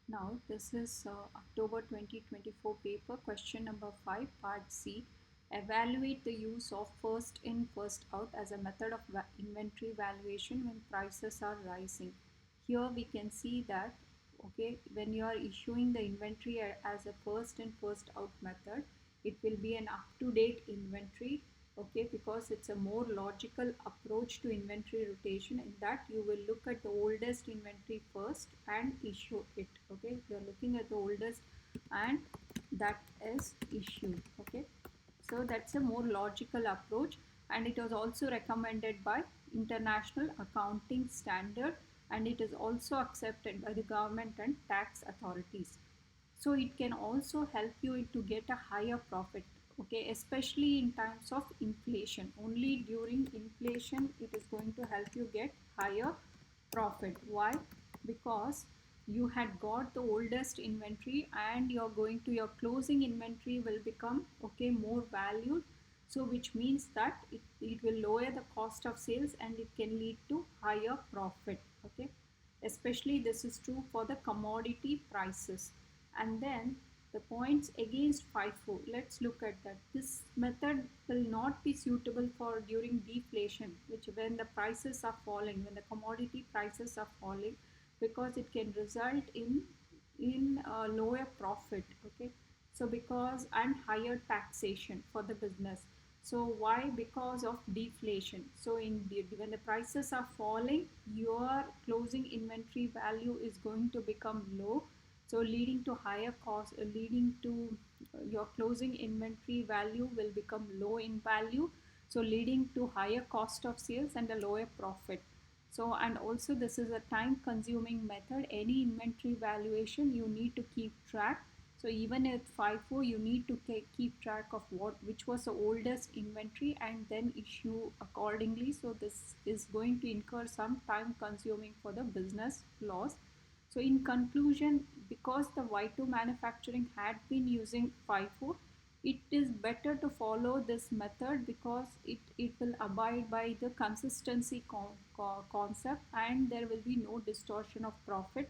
Now this is October 2024 paper, question number 5, part C. Evaluate the use of first in first out as a method of inventory valuation when prices are rising. Here we can see that, okay, when you are issuing the inventory as a first in first out method, it will be an up to date inventory, okay, because it's a more logical approach to inventory rotation. In that you will look at the oldest inventory first and issue it. Okay, you're looking at the oldest and that is issued. Okay, so that's a more logical approach, and it was also recommended by international accounting standard, and it is also accepted by the government and tax authorities. So it can also help you to get a higher profit, okay, especially in times of inflation. Only during inflation it is going to help you get higher profit. Why? Because you had got the oldest inventory and you're going to, your closing inventory will become, okay, more valued, so which means that it will lower the cost of sales and it can lead to higher profit. Okay, especially this is true for the commodity prices. And then the points against FIFO, let's look at that. This method will not be suitable for during deflation, which when the prices are falling, when the commodity prices are falling, because it can result in lower profit. Okay, so because and higher taxation for the business. So why? Because of deflation. So when the prices are falling, your closing inventory value is going to become low, so leading to higher cost, leading to your closing inventory value will become low in value, so leading to higher cost of sales and a lower profit. So, and also this is a time consuming method. Any inventory valuation you need to keep track. So even at FIFO you need to keep track of which was the oldest inventory and then issue accordingly. So this is going to incur some time consuming for the business loss. So in conclusion, because the Vito manufacturing had been using FIFO, it is better to follow this method because it will abide by the consistency concept, and there will be no distortion of profit